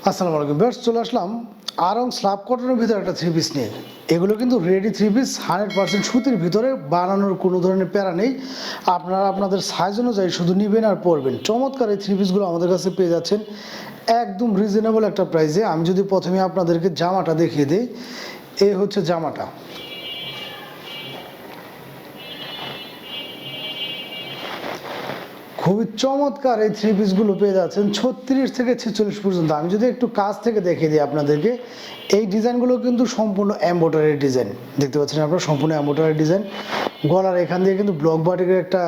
আসসালামু আলাইকুম ভিউয়ার্স, চলে আসলাম আরং স্ল্যাব কটনের ভিতরে একটা থ্রি পিস নিয়ে। এগুলো কিন্তু রেডি থ্রি পিস, 100% সুতির ভিতরে, বানানোর কোনো ধরনের প্যারা নেই। আপনারা আপনাদের সাইজ অনুযায়ী শুধু নেবেন আর পরবেন। চমৎকার এই থ্রি পিসগুলো আমাদের কাছে পেয়ে যাচ্ছেন একদম রিজনেবল একটা প্রাইসে। আমি যদি প্রথমে আপনাদেরকে জামাটা দেখিয়ে দিই, এই হচ্ছে জামাটা। খুবই চমৎকার এই থ্রি পিসগুলো পেয়ে যাচ্ছেন 36 থেকে 46 পর্যন্ত। আমি যদি একটু কাছ থেকে দেখিয়ে দিই আপনাদেরকে, এই ডিজাইনগুলো কিন্তু সম্পূর্ণ এমব্রয়ডারি ডিজাইন, দেখতে পাচ্ছেন আপনারা, সম্পূর্ণ এমব্রয়ডারি ডিজাইন। গলার এখান দিয়ে কিন্তু ব্লক বাটিকের একটা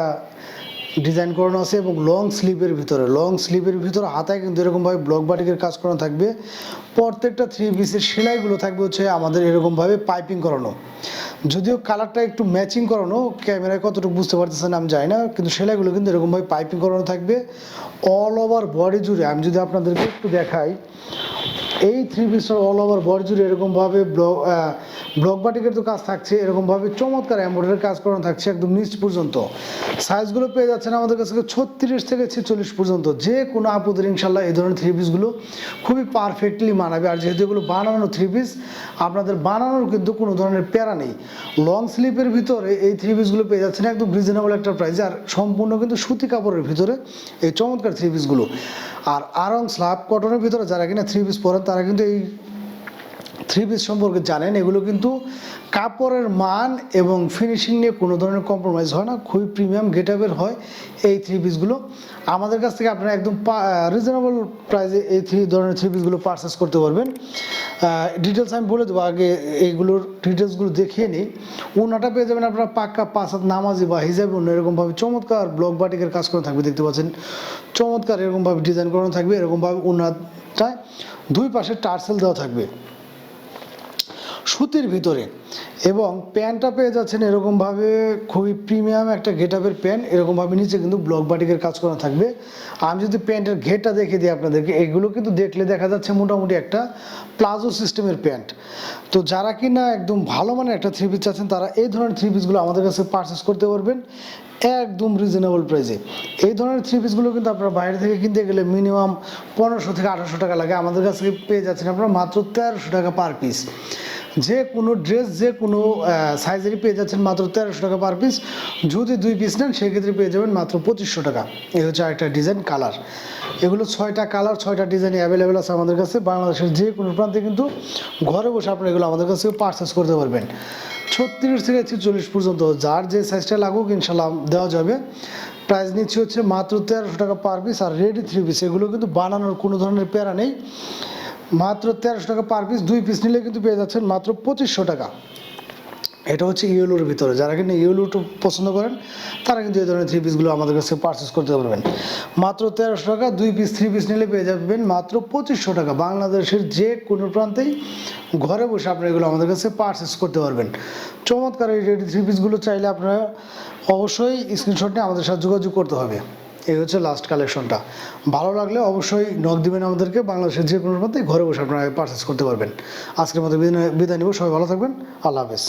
ডিজাইন করানো আছে এবং লং স্লিভের ভিতরে হাতায় কিন্তু এরকমভাবে ব্লক বাটিকের কাজ করানো থাকবে। প্রত্যেকটা থ্রি পিসের সেলাইগুলো থাকবে হচ্ছে আমাদের এরকমভাবে পাইপিং করানো, যদিও কালারটা একটু ম্যাচিং করানো, ক্যামেরায় কতটুকু বুঝতে পারতেছেন আমি জানি না, কিন্তু সেলাইগুলো কিন্তু এরকমভাবে পাইপিং করানো থাকবে অল ওভার বডি জুড়ে। আমি যদি আপনাদেরকে একটু দেখাই, এই থ্রি পিসটার অল ওভার বডি জুড়ে এরকমভাবে ব্লক বাটিকের তো কাজ থাকছে, এরকমভাবে চমৎকার এমব্রয়ডারির কাজ করানো থাকছে একদম নিচ পর্যন্ত। সাইজগুলো পেয়ে যাচ্ছেন আমাদের কাছে 36 থেকে 46 পর্যন্ত। যে কোনো আপুদের ইনশাল্লাহ এই ধরনের থ্রি পিসগুলো খুবই পারফেক্টলি মানাবে। আর যেহেতু এগুলো বানানো থ্রি পিস, আপনাদের বানানোর কিন্তু কোনো ধরনের প্যারা নেই। লং স্লিপের ভিতরে এই থ্রি পিসগুলো পেয়ে যাচ্ছেন একদম রিজনেবল একটা প্রাইসে, আর সম্পূর্ণ কিন্তু সুতি কাপড়ের ভিতরে এই চমৎকার থ্রি পিসগুলো। আর আরং স্ল্যাব কটনের ভিতরে যারা কিনা থ্রি পিস পরেন তারা কিন্তু এই থ্রি পিস সম্পর্কে জানেন। এগুলো কিন্তু কাপড়ের মান এবং ফিনিশিং নিয়ে কোনো ধরনের কম্প্রোমাইজ হয় না, খুবই প্রিমিয়াম গেটআপের হয় এই থ্রি পিসগুলো। আমাদের কাছ থেকে আপনারা একদম রিজনেবল প্রাইসে এই ধরনের থ্রি পিসগুলো পারচেস করতে পারবেন। ডিটেলস আমি বলে দেবো, আগে এইগুলোর ডিটেলসগুলো দেখিয়ে নিই। ওনাটা পেয়ে যাবেন আপনারা পাক্কা 5 হাত নামাজি বা হিজাবি ওনা, এরকমভাবে চমৎকার ব্লক বাটিকের কাজ করা থাকবে, দেখতে পাচ্ছেন চমৎকার এরকমভাবে ডিজাইন করানো থাকবে। এরকমভাবে ওনাটায় দুই পাশে টার্সেল দেওয়া থাকবে সুতির ভিতরে, এবং প্যান্টটা পেয়ে যাচ্ছেন এরকমভাবে খুবই প্রিমিয়াম একটা গেটআপের প্যান্ট। এরকমভাবে নিচে কিন্তু ব্লক বাটিকের কাজ করা থাকবে। আমি যদি প্যান্টের ঘেরটা দেখে দিই আপনাদেরকে, এগুলো কিন্তু দেখলে দেখা যাচ্ছে মোটামুটি একটা প্লাজো সিস্টেমের প্যান্ট। তো যারা কিনা একদম ভালো মানের একটা থ্রি পিস চাচ্ছেন তারা এই ধরনের থ্রি পিসগুলো আমাদের কাছে পারচেস করতে পারবেন একদম রিজনেবল প্রাইসে। এই ধরনের থ্রি পিসগুলো কিন্তু আপনারা বাইরে থেকে কিনতে গেলে মিনিমাম 1500 থেকে 1800 টাকা লাগে। আমাদের কাছে পেয়ে যাচ্ছেন আপনারা মাত্র 1300 টাকা পার পিস। যে কোনো ড্রেস যে কোনো সাইজেরই পেয়ে যাচ্ছেন মাত্র 1300 টাকা পার পিস। যদি 2 পিস নেন সেক্ষেত্রে পেয়ে যাবেন মাত্র 2500 টাকা। এই হচ্ছে আরেকটা ডিজাইন কালার। এগুলো 6টা কালার 6টা ডিজাইন অ্যাভেলেবেল আছে আমাদের কাছে। বাংলাদেশের যে কোনো প্রান্তে কিন্তু ঘরে বসে আপনারা এগুলো আমাদের কাছে পারচেস করতে পারবেন 36 থেকে 46 পর্যন্ত। যার যে সাইজটা লাগুক ইনশাল্লাহ দেওয়া যাবে। প্রাইস নিচ্ছে হচ্ছে মাত্র 1300 টাকা পার পিস। আর রেডি থ্রি পিস, এগুলো কিন্তু বানানোর কোনো ধরনের প্যারা নেই, মাত্র 1300 টাকা পার পিস। 2 পিস নিলে কিন্তু পেয়ে যাচ্ছেন মাত্র 2500 টাকা। এটা হচ্ছে ইয়েলোর ভিতরে, যারা কিন্তু ইয়েলোটা পছন্দ করেন তারা কিন্তু এই ধরনের থ্রি পিসগুলো আমাদের কাছে পারচেস করতে পারবেন মাত্র 1300 টাকা। 2 পিস 3 পিস নিলে পেয়ে যাবেন মাত্র 2500 টাকা। বাংলাদেশের যে কোনো প্রান্তেই ঘরে বসে আপনারা এগুলো আমাদের কাছে পারচেস করতে পারবেন। চমৎকার এই রেডি থ্রি পিসগুলো চাইলে আপনারা অবশ্যই স্ক্রিনশট নিয়ে আমাদের সাথে যোগাযোগ করতে হবে। এই হচ্ছে লাস্ট কালেকশনটা। ভালো লাগলে অবশ্যই নক দিবেন আমাদেরকে। বাংলাদেশের যে কোনো প্রান্তে ঘরে বসে আপনারা পারচেস করতে পারবেন। আজকের মতো বিদায় নিব। সবাই ভালো থাকবেন। আল্লাহ হাফেজ।